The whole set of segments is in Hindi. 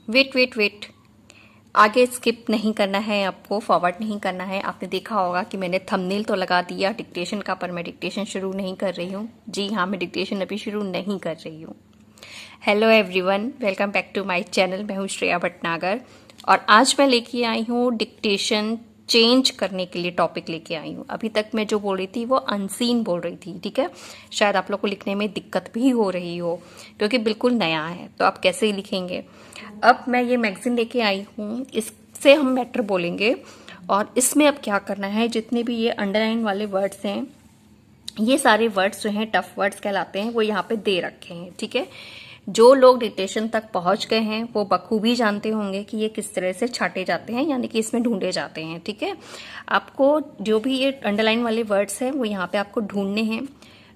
वेट वेट वेट, आगे स्किप नहीं करना है, आपको फॉरवर्ड नहीं करना है। आपने देखा होगा कि मैंने थंबनेल तो लगा दिया डिक्टेशन का, पर मैं डिक्टेशन शुरू नहीं कर रही हूँ। जी हाँ, मैं डिक्टेशन अभी शुरू नहीं कर रही हूँ। Hello everyone, welcome back to my channel. मैं हूँ श्रेया भटनागर और आज मैं लेके आई हूँ डिक्टेशन चेंज करने के लिए टॉपिक लेके आई हूँ। अभी तक मैं जो बोल रही थी वो अनसीन बोल रही थी, ठीक है। शायद आप लोग को लिखने में दिक्कत भी हो रही हो क्योंकि बिल्कुल नया है, तो आप कैसे लिखेंगे। अब मैं ये मैगजीन लेके आई हूँ, इससे हम मैटर बोलेंगे और इसमें अब क्या करना है, जितने भी ये अंडरलाइन वाले वर्ड्स हैं, ये सारे वर्ड्स जो हैं टफ वर्ड्स कहलाते हैं, वो यहाँ पे दे रखे हैं, ठीक है। जो लोग डिक्टेशन तक पहुंच गए हैं वो बखूबी जानते होंगे कि ये किस तरह से छाटे जाते हैं, यानी कि इसमें ढूंढे जाते हैं, ठीक है। आपको जो भी ये अंडरलाइन वाले वर्ड्स हैं वो यहाँ पे आपको ढूंढने हैं।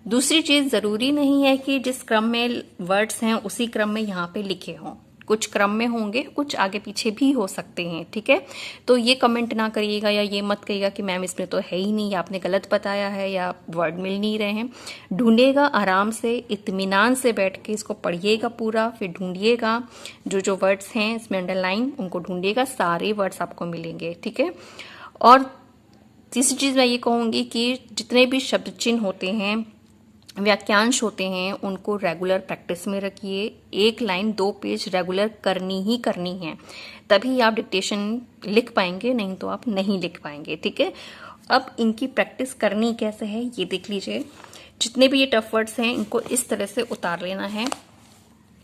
दूसरी चीज, जरूरी नहीं है कि जिस क्रम में वर्ड्स हैं उसी क्रम में यहाँ पे लिखे हों। कुछ क्रम में होंगे, कुछ आगे पीछे भी हो सकते हैं, ठीक है। तो ये कमेंट ना करिएगा या ये मत कहिएगा कि मैम इसमें तो है ही नहीं, या आपने गलत बताया है, या वर्ड मिल नहीं रहे हैं। ढूंढिएगा आराम से, इत्मीनान से बैठ के इसको पढ़िएगा पूरा, फिर ढूंढिएगा जो जो वर्ड्स हैं इसमें अंडरलाइन, उनको ढूंढिएगा, सारे वर्ड्स आपको मिलेंगे, ठीक है। और तीसरी चीज मैं ये कहूंगी कि जितने भी शब्द चिन्ह होते हैं, वाक्यांश होते हैं, उनको रेगुलर प्रैक्टिस में रखिए। एक लाइन 2 पेज रेगुलर करनी ही करनी है, तभी आप डिक्टेशन लिख पाएंगे, नहीं तो आप नहीं लिख पाएंगे, ठीक है। अब इनकी प्रैक्टिस करनी कैसे है ये देख लीजिए। जितने भी ये टफ वर्ड्स हैं इनको इस तरह से उतार लेना है।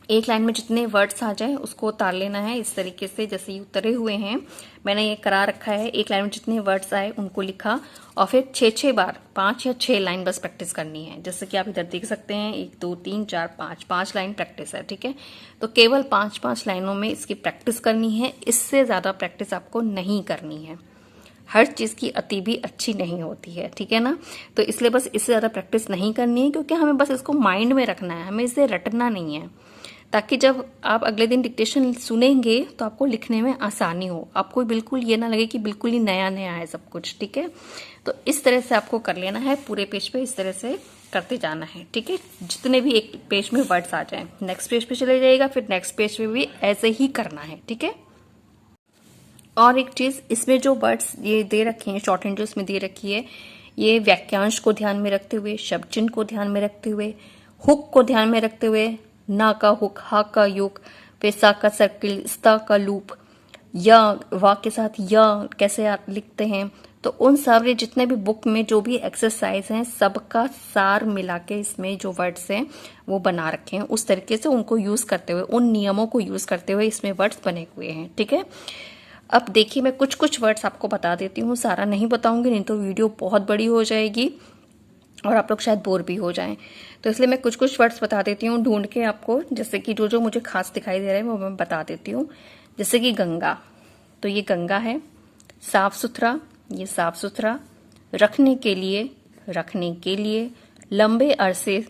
एक लाइन में जितने वर्ड्स आ जाए उसको उतार लेना है इस तरीके से, जैसे ये उतरे हुए हैं मैंने ये करा रखा है। एक लाइन में जितने वर्ड्स आए उनको लिखा और फिर 6 बार 5 या 6 लाइन बस प्रैक्टिस करनी है। जैसे कि आप इधर देख सकते हैं 1 2 3 4 5 लाइन प्रैक्टिस है, ठीक है। तो केवल 5 लाइनों में इसकी प्रैक्टिस करनी है, इससे ज्यादा प्रैक्टिस आपको नहीं करनी है। हर चीज की अति भी अच्छी नहीं होती है, ठीक है ना। तो इसलिए बस इससे ज्यादा प्रैक्टिस नहीं करनी है, क्योंकि हमें बस इसको माइंड में रखना है, हमें इसे रटना नहीं है, ताकि जब आप अगले दिन डिक्टेशन सुनेंगे तो आपको लिखने में आसानी हो, आपको बिल्कुल ये ना लगे कि बिल्कुल ही नया नया है सब कुछ, ठीक है। तो इस तरह से आपको कर लेना है, पूरे पेज पे इस तरह से करते जाना है, ठीक है। जितने भी एक पेज में वर्ड्स आ जाएं, नेक्स्ट पेज पे चले जाइएगा, फिर नेक्स्ट पेज पे भी ऐसे ही करना है, ठीक है। और एक चीज, इसमें जो वर्ड्स ये दे रखे हैं, शॉर्ट हैंड जो इसमें दे रखी है, ये वाक्यांश को ध्यान में रखते हुए, शब्द चिन्ह को ध्यान में रखते हुए, हुक को ध्यान में रखते हुए, ना का हुक, हा का युक, फिर सा का सर्किल, स्ता का लूप, या वा के साथ या कैसे आप लिखते हैं, तो उन सारे जितने भी बुक में जो भी एक्सरसाइज हैं सबका सार मिला के इसमें जो वर्ड्स हैं वो बना रखे हैं, उस तरीके से उनको यूज करते हुए, उन नियमों को यूज करते हुए इसमें वर्ड्स बने हुए हैं, ठीक है। अब देखिए, मैं कुछ कुछ वर्ड्स आपको बता देती हूँ, सारा नहीं बताऊंगी, नहीं तो वीडियो बहुत बड़ी हो जाएगी और आप लोग शायद बोर भी हो जाएं। तो इसलिए मैं कुछ कुछ वर्ड्स बता देती हूँ ढूंढ के आपको, जैसे कि जो जो मुझे खास दिखाई दे रहे हैं वो मैं बता देती हूँ। जैसे कि गंगा, तो ये गंगा है। साफ सुथरा, ये साफ सुथरा। रखने के लिए, रखने के लिए। लंबे अरसे,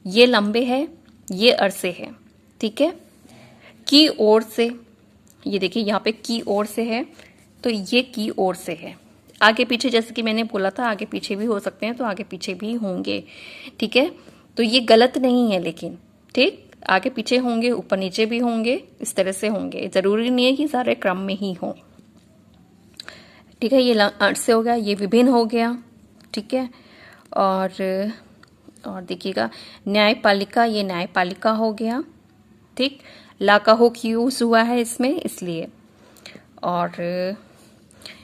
ये लंबे है, ये अरसे है, ठीक है। की ओर से, ये देखिए यहाँ पे की ओर से है, तो ये की ओर से है। आगे पीछे, जैसे कि मैंने बोला था आगे पीछे भी हो सकते हैं, तो आगे पीछे भी होंगे, ठीक है। तो ये गलत नहीं है, लेकिन ठीक आगे पीछे होंगे, ऊपर नीचे भी होंगे, इस तरह से होंगे, जरूरी नहीं है कि सारे क्रम में ही हो, ठीक है। ये अर्थ से हो गया, ये विभिन्न हो गया, ठीक है। और देखिएगा न्यायपालिका, ये न्यायपालिका हो गया, ठीक। ला का हुक यूज हुआ है इसमें इसलिए। और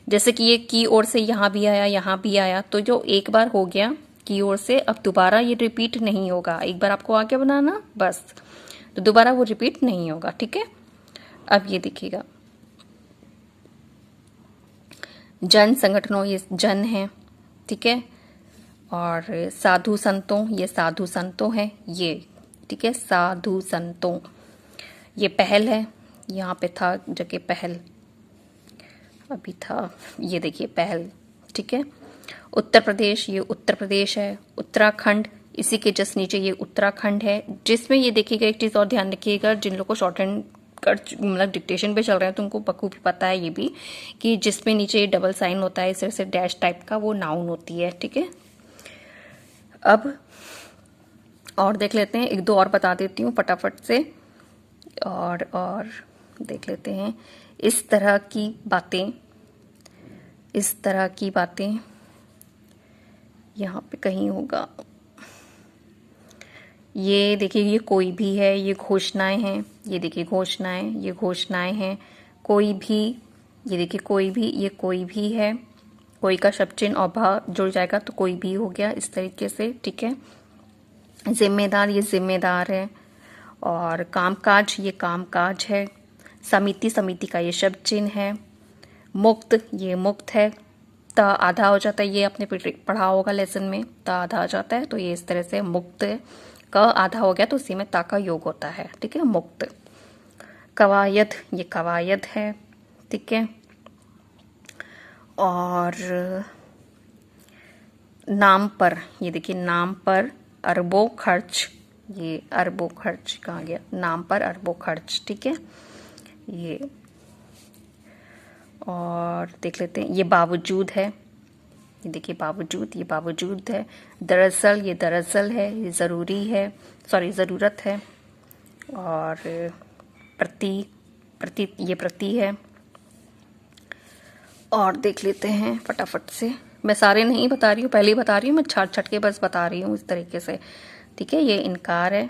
जैसे कि ये की ओर से यहाँ भी आया, यहाँ भी आया, तो जो एक बार हो गया की ओर से, अब दोबारा ये रिपीट नहीं होगा। एक बार आपको आगे बनाना बस, तो दोबारा वो रिपीट नहीं होगा, ठीक है। अब ये देखिएगा जन संगठनों, ये जन है, ठीक है। और साधु संतों, ये साधु संतों है, ये ठीक है, साधु संतों। ये पहल है, यहाँ पे था जगह पहल, अभी था, ये देखिए पहल, ठीक है। उत्तर प्रदेश, ये उत्तर प्रदेश है। उत्तराखंड, इसी के जस्ट नीचे ये उत्तराखंड है। जिसमें ये देखिएगा, एक चीज और ध्यान रखिएगा, जिन लोगों को शॉर्ट हैंड मतलब डिक्टेशन पे चल रहे हैं तो उनको बखूबी पता है ये भी, कि जिसमें नीचे डबल साइन होता है इस तरह से डैश टाइप का, वो नाउन होती है, ठीक है। अब और देख लेते हैं, एक दो और बता देती हूँ फटाफट से। और देख लेते हैं। इस तरह की बातें, इस तरह की बातें यहाँ पे कहीं होगा। ये देखिए, ये कोई भी है, ये घोषणाएं हैं, ये देखिए घोषणाएं, ये घोषणाएं हैं। कोई भी, ये देखिए कोई भी, ये कोई भी है। कोई का शब्द चिन्ह और भा जुड़ जाएगा तो कोई भी हो गया, इस तरीके से, ठीक है। जिम्मेदार, ये जिम्मेदार है। और कामकाज, ये कामकाज है। समिति, समिति का ये शब्द चिन्ह है। मुक्त, ये मुक्त है। त आधा हो जाता है, ये आपने पढ़ा होगा लेसन में, त आधा आ जाता है, तो ये इस तरह से मुक्त है। क आधा हो गया तो उसी में ता का योग होता है, ठीक है, मुक्त। कवायद, ये कवायद है, ठीक है। और नाम पर, ये देखिए नाम पर अरबों खर्च, ये अरबों खर्च कहाँ गया, नाम पर अरबों खर्च, ठीक है ये। और देख लेते हैं, ये बावजूद है, ये देखिए बावजूद, ये बावजूद है। दरअसल, ये दरअसल है, ये ज़रूरी है, सॉरी ज़रूरत है। और प्रति, प्रति, ये प्रति है। और देख लेते हैं फटाफट से, मैं सारे नहीं बता रही हूँ, पहले ही बता रही हूँ, मैं छाट छट के बस बता रही हूँ इस तरीके से, ठीक है। ये इनकार है,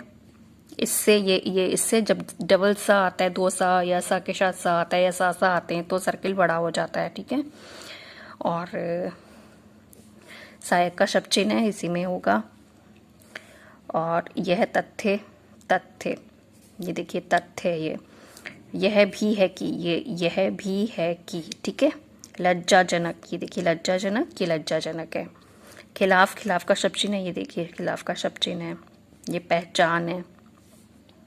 इससे ये इससे जब डबल सा आता है, दो सा या सा के साथ सा आता है या सा आते हैं तो सर्किल बड़ा हो जाता है, ठीक है। और सहायक का शब्द चिन्ह है, इसी में होगा। और यह तथ्य, तथ्य, ये देखिए तथ्य, ये यह भी है कि, ये यह भी है कि, ठीक है। लज्जाजनक, ये देखिए लज्जाजनक, ये लज्जाजनक है। खिलाफ, खिलाफ का शब्द चिन्ह है, ये देखिए खिलाफ का शब्द चिन्ह है। ये पहचान है,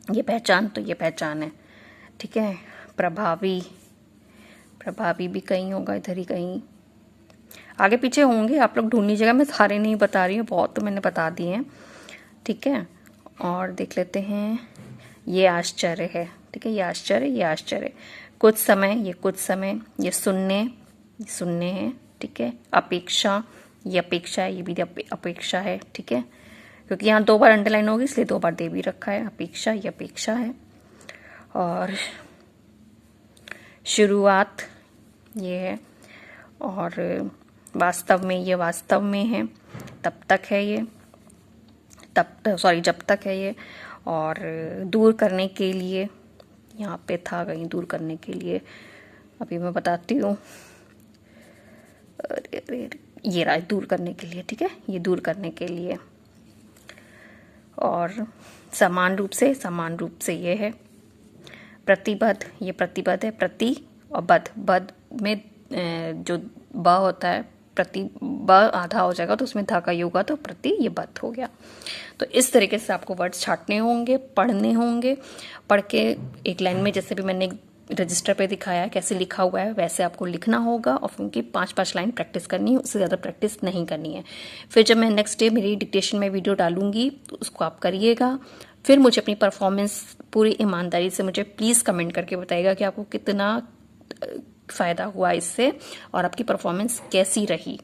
ये पहचान, तो ये पहचान है, ठीक है। प्रभावी, प्रभावी भी कहीं होगा, इधर ही कहीं, आगे पीछे होंगे, आप लोग ढूंढ लीजिएगा, मैं सारे नहीं बता रही हूँ, बहुत तो मैंने बता दिए हैं, ठीक है। और देख लेते हैं, ये आश्चर्य है, ठीक है, ये आश्चर्य, ये आश्चर्य। कुछ समय, ये कुछ समय। ये सुनने, ये सुनने है, ठीक है। अपेक्षा, ये अपेक्षा है, ये भी अपेक्षा है, ठीक है, क्योंकि यहाँ 2 बार अंडरलाइन होगी इसलिए 2 बार दे भी रखा है। अपेक्षा, ये अपेक्षा है। और शुरुआत, ये है। और वास्तव में, ये वास्तव में है। तब तक है ये, तब, सॉरी जब तक है ये। और दूर करने के लिए, यहाँ पे था कहीं दूर करने के लिए, अभी मैं बताती हूँ, ये रहा दूर करने के लिए, ठीक है, ये दूर करने के लिए। और समान रूप से, समान रूप से ये है। प्रतिबद्ध, ये प्रतिबद्ध है। प्रति और बद्ध, बद्ध में जो ब होता है, प्रति ब आधा हो जाएगा तो उसमें धा का योग होगा तो प्रति, ये बद्ध हो गया। तो इस तरीके से आपको वर्ड्स छांटने होंगे, पढ़ने होंगे। पढ़ के एक लाइन में, जैसे भी मैंने रजिस्टर पे दिखाया कैसे लिखा हुआ है वैसे आपको लिखना होगा। और उनकी 5-5 लाइन प्रैक्टिस करनी है, उससे ज़्यादा प्रैक्टिस नहीं करनी है। फिर जब मैं नेक्स्ट डे मेरी डिक्टेशन में वीडियो डालूंगी तो उसको आप करिएगा। फिर मुझे अपनी परफॉर्मेंस पूरी ईमानदारी से मुझे प्लीज़ कमेंट करके बताइएगा कि आपको कितना फ़ायदा हुआ इससे और आपकी परफॉर्मेंस कैसी रही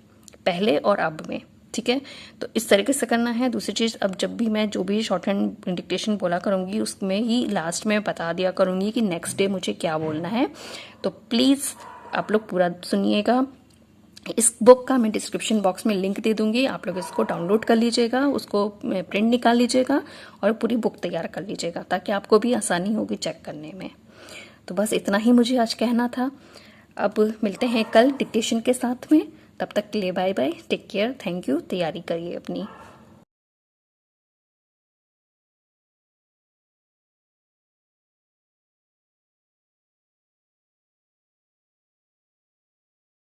पहले और अब में, ठीक है। तो इस तरीके से करना है। दूसरी चीज़, अब जब भी मैं जो भी शॉर्ट हैंड डिक्टेशन बोला करूँगी उसमें ही लास्ट में बता दिया करूँगी कि नेक्स्ट डे मुझे क्या बोलना है। तो प्लीज़ आप लोग पूरा सुनिएगा। इस बुक का मैं डिस्क्रिप्शन बॉक्स में लिंक दे दूंगी, आप लोग इसको डाउनलोड कर लीजिएगा, उसको प्रिंट निकाल लीजिएगा और पूरी बुक तैयार कर लीजिएगा ताकि आपको भी आसानी होगी चेक करने में। तो बस इतना ही मुझे आज कहना था। अब मिलते हैं कल डिक्टेशन के साथ में, तब तक के लिए bye bye, take care, thank you. तैयारी करिए अपनी।